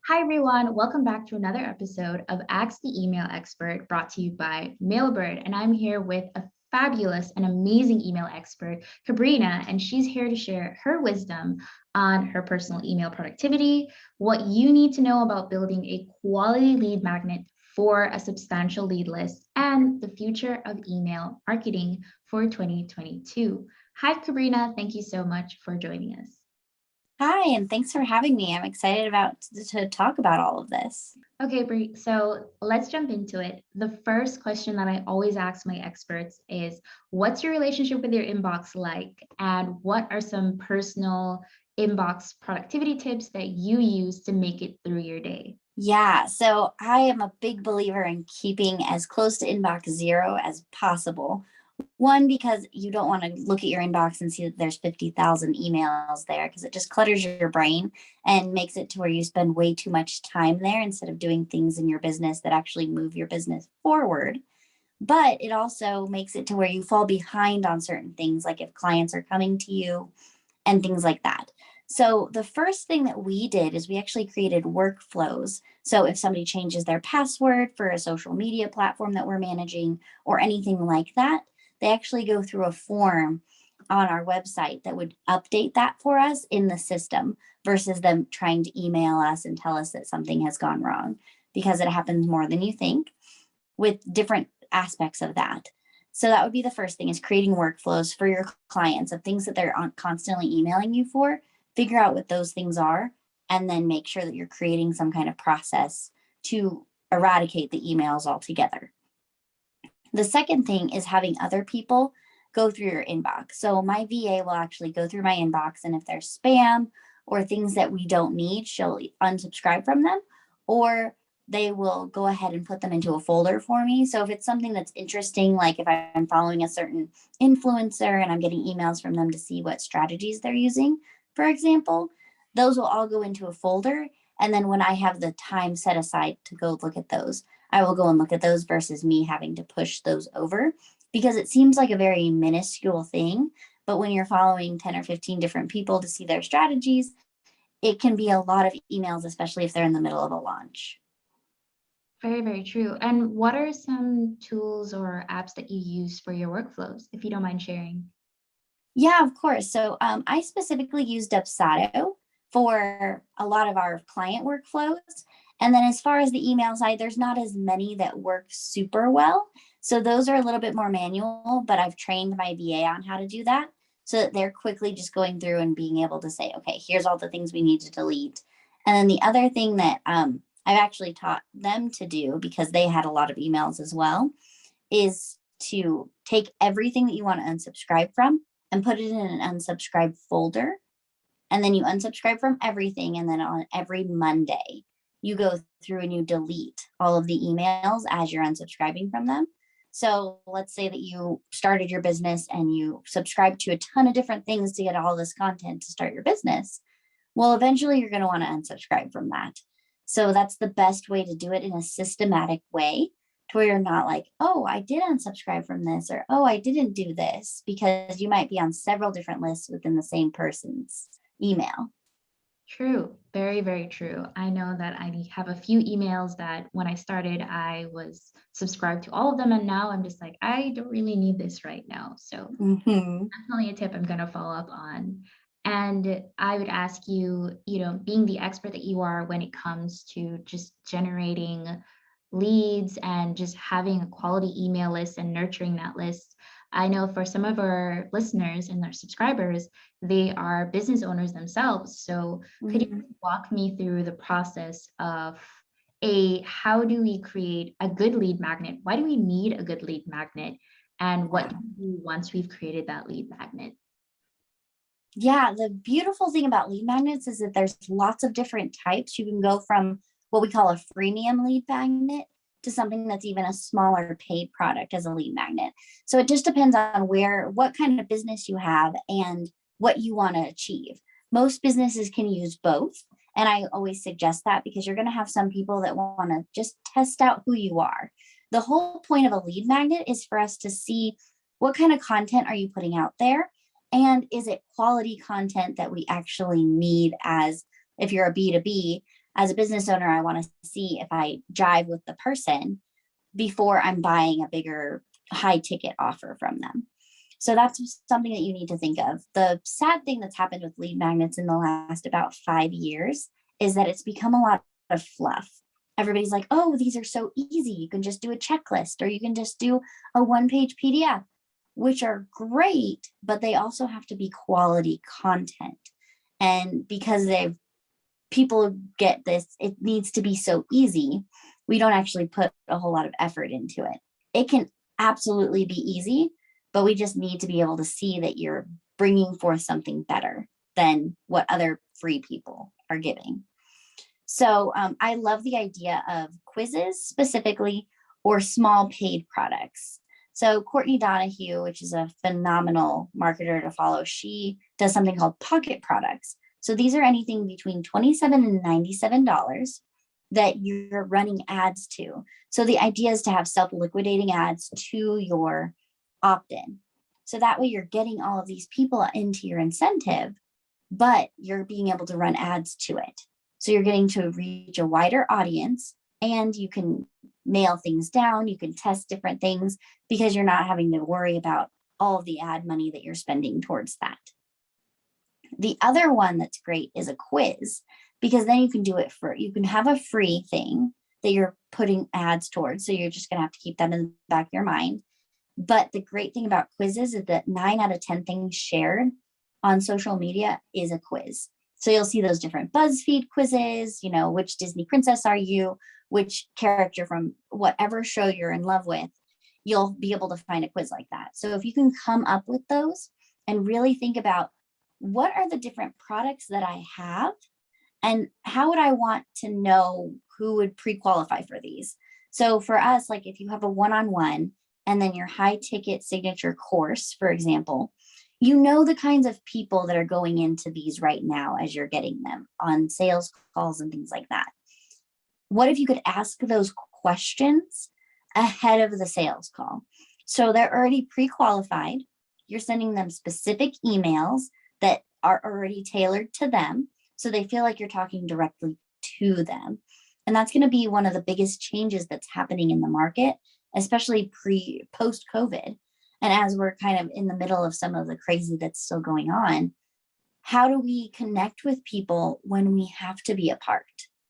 Hi, everyone. Welcome back to another episode of Ask the Email Expert brought to you by Mailbird. And I'm here with a fabulous and amazing email expert, Kabrina, and she's here to share her wisdom on her personal email productivity, what you need to know about building a quality lead magnet for a substantial lead list, and the future of email marketing for 2022. Hi, Kabrina. Thank you so much for joining us. Hi, and thanks for having me. I'm excited to talk about all of this. Okay, Brie, so let's jump into it. The first question that I always ask my experts is, what's your relationship with your inbox like? And what are some personal inbox productivity tips that you use to make it through your day? Yeah, so I am a big believer in keeping as close to inbox zero as possible. One, because you don't want to look at your inbox and see that there's 50,000 emails there because it just clutters your brain and makes it to where you spend way too much time there instead of doing things in your business that actually move your business forward. But it also makes it to where you fall behind on certain things, like if clients are coming to you and things like that. So the first thing that we did is we actually created workflows. So if somebody changes their password for a social media platform that we're managing or anything like that, they actually go through a form on our website that would update that for us in the system versus them trying to email us and tell us that something has gone wrong, because it happens more than you think with different aspects of that. So that would be the first thing, is creating workflows for your clients of things that they're constantly emailing you for. Figure out what those things are, and then make sure that you're creating some kind of process to eradicate the emails altogether. The second thing is having other people go through your inbox. So my VA will actually go through my inbox, and if there's spam or things that we don't need, she'll unsubscribe from them, or they will go ahead and put them into a folder for me. So if it's something that's interesting, like if I'm following a certain influencer and I'm getting emails from them to see what strategies they're using, for example, those will all go into a folder. And then when I have the time set aside to go look at those, I will go and look at those versus me having to push those over, because it seems like a very minuscule thing. But when you're following 10 or 15 different people to see their strategies, it can be a lot of emails, especially if they're in the middle of a launch. Very, very true. And what are some tools or apps that you use for your workflows, if you don't mind sharing? Yeah, of course. So I specifically used Dubsado for a lot of our client workflows. And then as far as the email side, there's not as many that work super well. So those are a little bit more manual, but I've trained my VA on how to do that so that they're quickly just going through and being able to say, okay, here's all the things we need to delete. And then the other thing that I've actually taught them to do, because they had a lot of emails as well, is to take everything that you want to unsubscribe from and put it in an unsubscribe folder. And then you unsubscribe from everything. And then on every Monday, you go through and you delete all of the emails as you're unsubscribing from them. So let's say that you started your business and you subscribe to a ton of different things to get all this content to start your business. Well, eventually you're going to want to unsubscribe from that. So that's the best way to do it in a systematic way, to where you're not like, oh, I did unsubscribe from this, or oh, I didn't do this, because you might be on several different lists within the same person's email. True, very, very true. I know that I have a few emails that when I started, I was subscribed to all of them. And now I'm just like, I don't really need this right now. So Mm-hmm. definitely a tip I'm going to follow up on. And I would ask you, being the expert that you are when it comes to just generating leads and just having a quality email list and nurturing that list. I know for some of our listeners and their subscribers, they are business owners themselves. So could you Mm-hmm. walk me through the process of how do we create a good lead magnet? Why do we need a good lead magnet? And what do we do once we've created that lead magnet? Yeah, the beautiful thing about lead magnets is that there's lots of different types. You can go from what we call a freemium lead magnet to something that's even a smaller paid product as a lead magnet. So it just depends on what kind of business you have and what you want to achieve. Most businesses can use both. And I always suggest that, because you're going to have some people that want to just test out who you are. The whole point of a lead magnet is for us to see what kind of content are you putting out there, and is it quality content that we actually need, as if you're a B2B, as a business owner, I want to see if I jive with the person before I'm buying a bigger high ticket offer from them. So that's something that you need to think of. The sad thing that's happened with lead magnets in the last about 5 years is that it's become a lot of fluff. Everybody's like, oh, these are so easy. You can just do a checklist, or you can just do a 1-page PDF, which are great, but they also have to be quality content. And because people get this, it needs to be so easy, we don't actually put a whole lot of effort into it. It can absolutely be easy, but we just need to be able to see that you're bringing forth something better than what other free people are giving. So I love the idea of quizzes specifically, or small paid products. So Courtney Donahue, which is a phenomenal marketer to follow, she does something called pocket products. So these are anything between $27 and $97 that you're running ads to. So the idea is to have self-liquidating ads to your opt-in. So that way you're getting all of these people into your incentive, but you're being able to run ads to it. So you're getting to reach a wider audience, and you can nail things down. You can test different things because you're not having to worry about all of the ad money that you're spending towards that. The other one that's great is a quiz, because then you can do it you can have a free thing that you're putting ads towards. So you're just going to have to keep that in the back of your mind. But the great thing about quizzes is that 9 out of 10 things shared on social media is a quiz. So you'll see those different BuzzFeed quizzes, which Disney princess are you, which character from whatever show you're in love with, you'll be able to find a quiz like that. So if you can come up with those and really think about, what are the different products that I have, and how would I want to know who would pre-qualify for these? So for us, like if you have a one-on-one and then your high ticket signature course, for example, the kinds of people that are going into these right now as you're getting them on sales calls and things like that. What if you could ask those questions ahead of the sales call? So they're already pre-qualified. You're sending them specific emails that are already tailored to them, so they feel like you're talking directly to them. And that's going to be one of the biggest changes that's happening in the market, especially post-COVID. And as we're kind of in the middle of some of the crazy that's still going on, how do we connect with people when we have to be apart?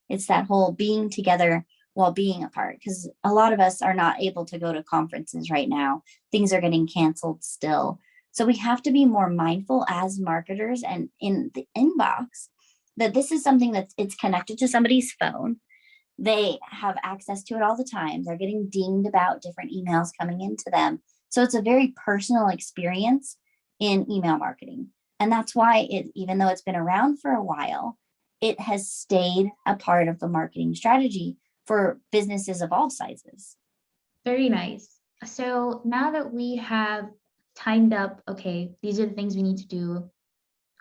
It's that whole being together while being apart, because a lot of us are not able to go to conferences right now. Things are getting canceled still. So we have to be more mindful as marketers and in the inbox that this is something it's connected to somebody's phone. They have access to it all the time. They're getting dinged about different emails coming into them. So it's a very personal experience in email marketing. And that's why even though it's been around for a while, it has stayed a part of the marketing strategy for businesses of all sizes. Very nice. So now that we have timed up, okay, these are the things we need to do,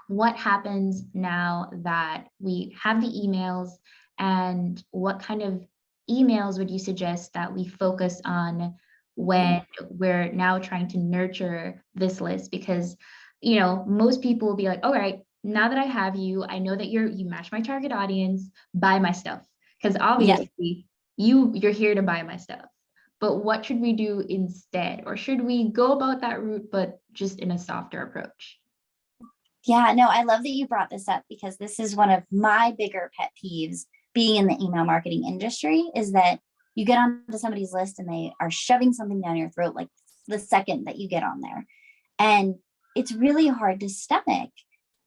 what happens now that we have the emails, and what kind of emails would you suggest that we focus on when we're now trying to nurture this list? Because, most people will be like, all right, now that I have you, I know that you match my target audience, buy my stuff. Because obviously you're here to buy my stuff. But what should we do instead? Or should we go about that route, but just in a softer approach? Yeah, no, I love that you brought this up, because this is one of my bigger pet peeves being in the email marketing industry, is that you get onto somebody's list and they are shoving something down your throat like the second that you get on there. And it's really hard to stomach,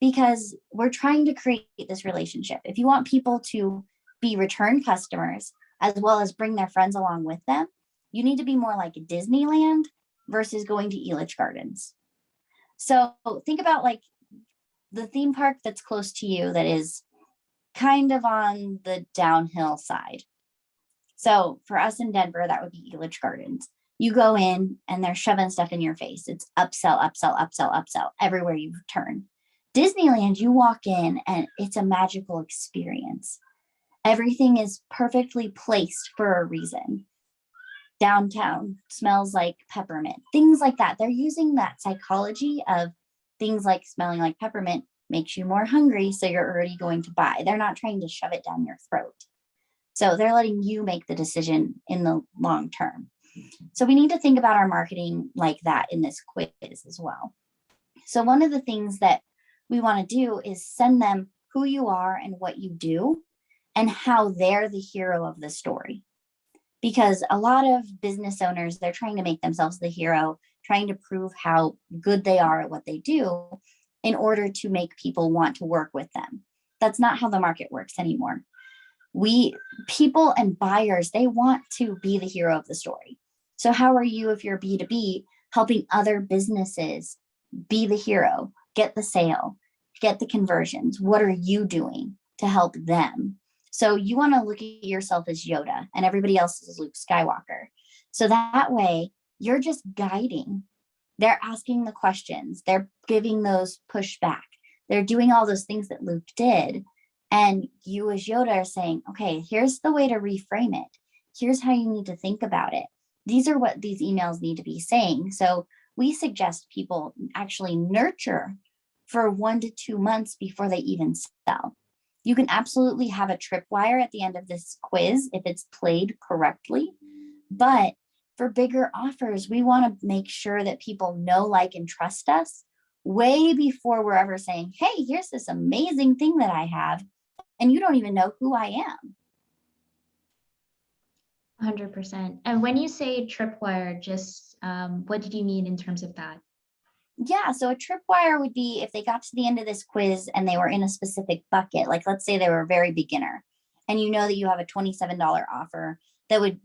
because we're trying to create this relationship. If you want people to be return customers as well as bring their friends along with them, you need to be more like Disneyland versus going to Elitch Gardens. So think about like the theme park that's close to you that is kind of on the downhill side. So for us in Denver, that would be Elitch Gardens. You go in and they're shoving stuff in your face. It's upsell, upsell, upsell, upsell everywhere you turn. Disneyland, you walk in and it's a magical experience. Everything is perfectly placed for a reason. Downtown smells like peppermint, things like that. They're using that psychology of things like smelling like peppermint makes you more hungry. So you're already going to buy. They're not trying to shove it down your throat. So they're letting you make the decision in the long term. So we need to think about our marketing like that in this quiz as well. So one of the things that we want to do is send them who you are and what you do and how they're the hero of the story. Because a lot of business owners, they're trying to make themselves the hero, trying to prove how good they are at what they do in order to make people want to work with them. That's not how the market works anymore. People and buyers, they want to be the hero of the story. So how are you, if you're B2B, helping other businesses be the hero, get the sale, get the conversions? What are you doing to help them? So you want to look at yourself as Yoda and everybody else is Luke Skywalker. So that way you're just guiding. They're asking the questions. They're giving those pushback. They're doing all those things that Luke did. And you as Yoda are saying, okay, here's the way to reframe it. Here's how you need to think about it. These are what these emails need to be saying. So we suggest people actually nurture for 1 to 2 months before they even sell. You can absolutely have a tripwire at the end of this quiz if it's played correctly. But for bigger offers, we want to make sure that people know, like, and trust us way before we're ever saying, hey, here's this amazing thing that I have, and you don't even know who I am. 100%. And when you say tripwire, just what did you mean in terms of that? Yeah, so a tripwire would be if they got to the end of this quiz and they were in a specific bucket, like let's say they were a very beginner, and you know that you have a $27 offer that would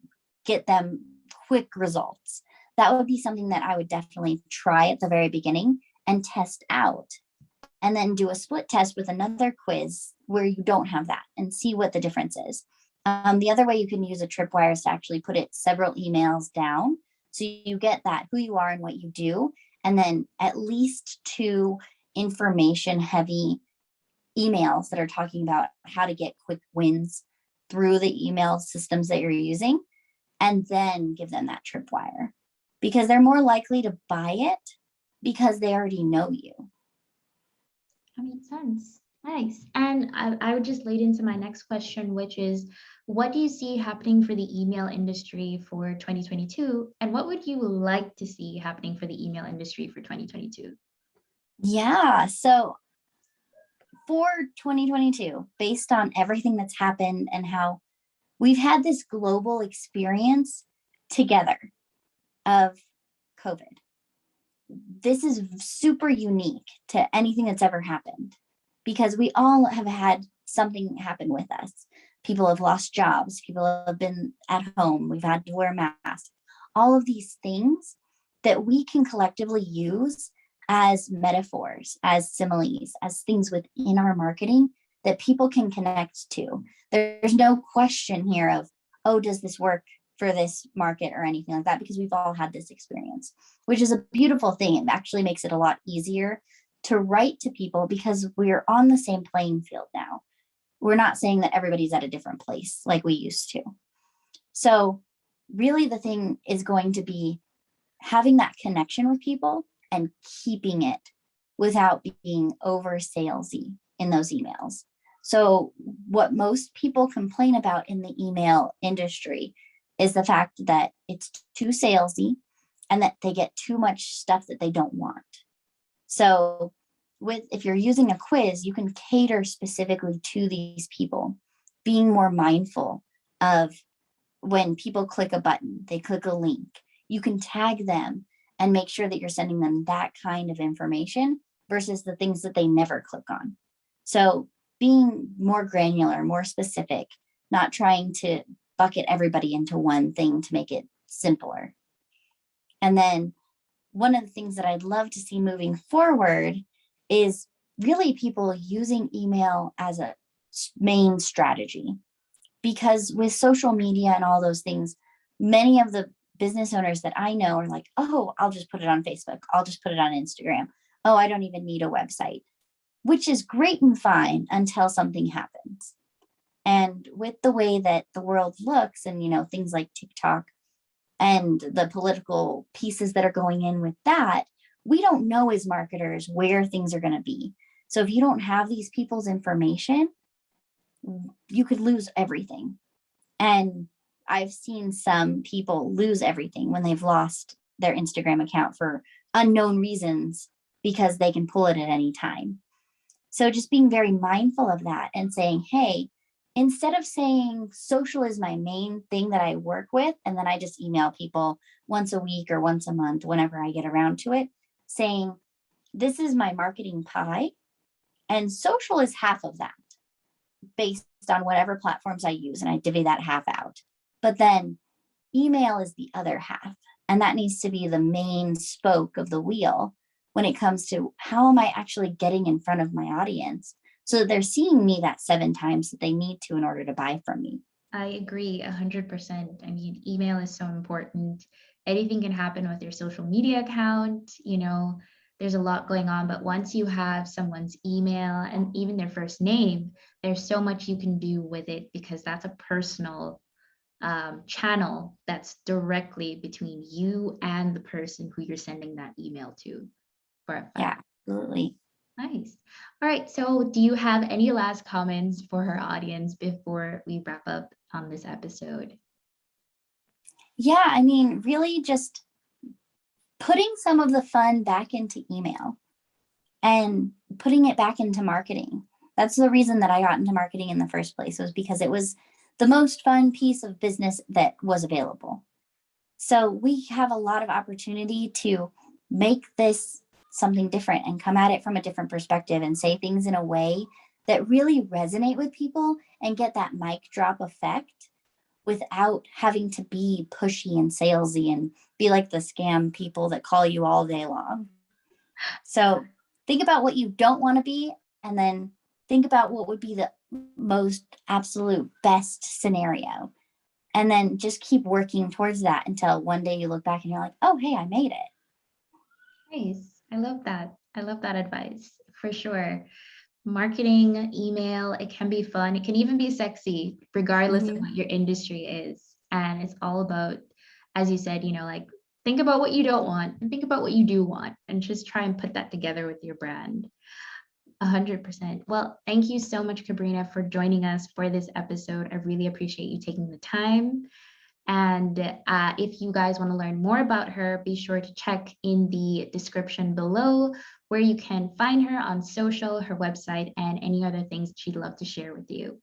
get them quick results. That would be something that I would definitely try at the very beginning and test out, and then do a split test with another quiz where you don't have that and see what the difference is. The other way you can use a tripwire is to actually put it several emails down. So you get that who you are and what you do, and then at least 2 information heavy emails that are talking about how to get quick wins through the email systems that you're using, and then give them that tripwire because they're more likely to buy it because they already know you. That makes sense. Nice. And I would just lead into my next question, which is, what do you see happening for the email industry for 2022? And what would you like to see happening for the email industry for 2022? Yeah. So for 2022, based on everything that's happened and how we've had this global experience together of COVID, this is super unique to anything that's ever happened because we all have had something happen with us. People have lost jobs. People have been at home. We've had to wear masks. All of these things that we can collectively use as metaphors, as similes, as things within our marketing that people can connect to. There's no question here of, oh, does this work for this market or anything like that? Because we've all had this experience, which is a beautiful thing. It actually makes it a lot easier to write to people because we're on the same playing field now. We're not saying that everybody's at a different place like we used to. So really the thing is going to be having that connection with people and keeping it without being over salesy in those emails. So what most people complain about in the email industry is the fact that it's too salesy and that they get too much stuff that they don't want. So if you're using a quiz, you can cater specifically to these people, being more mindful of when people click a button, they click a link, you can tag them and make sure that you're sending them that kind of information versus the things that they never click on. So being more granular, more specific, not trying to bucket everybody into one thing to make it simpler. And then one of the things that I'd love to see moving forward is really people using email as a main strategy. Because with social media and all those things, many of the business owners that I know are like, oh, I'll just put it on Facebook. I'll just put it on Instagram. Oh, I don't even need a website, which is great and fine until something happens. And with the way that the world looks and, things like TikTok and the political pieces that are going in with that, we don't know as marketers where things are going to be. So if you don't have these people's information, you could lose everything. And I've seen some people lose everything when they've lost their Instagram account for unknown reasons because they can pull it at any time. So just being very mindful of that and saying, hey, instead of saying social is my main thing that I work with, and then I just email people once a week or once a month, whenever I get around to it, saying, this is my marketing pie, and social is half of that based on whatever platforms I use, and I divvy that half out. But then email is the other half, and that needs to be the main spoke of the wheel when it comes to how am I actually getting in front of my audience so that they're seeing me that 7 times that they need to in order to buy from me. I agree 100%. I mean, email is so important. Anything can happen with your social media account. There's a lot going on, but once you have someone's email and even their first name, there's so much you can do with it because that's a personal channel that's directly between you and the person who you're sending that email to. For a fact. Yeah, absolutely. Nice. All right. So, do you have any last comments for her audience before we wrap up on this episode? Yeah, I mean, really just putting some of the fun back into email and putting it back into marketing. That's the reason that I got into marketing in the first place, was because it was the most fun piece of business that was available. So we have a lot of opportunity to make this something different and come at it from a different perspective and say things in a way that really resonate with people and get that mic drop effect without having to be pushy and salesy and be like the scam people that call you all day long. So think about what you don't want to be, and then think about what would be the most absolute best scenario. And then just keep working towards that until one day you look back and you're like, oh, hey, I made it. Nice. I love that. I love that advice for sure. Marketing, email, it can be fun. It can even be sexy, regardless of what your industry is. And it's all about, as you said, like think about what you don't want and think about what you do want and just try and put that together with your brand. 100%. Well, thank you so much, Kabrina, for joining us for this episode. I really appreciate you taking the time. And if you guys want to learn more about her, be sure to check in the description below where you can find her on social, her website, and any other things that she'd love to share with you.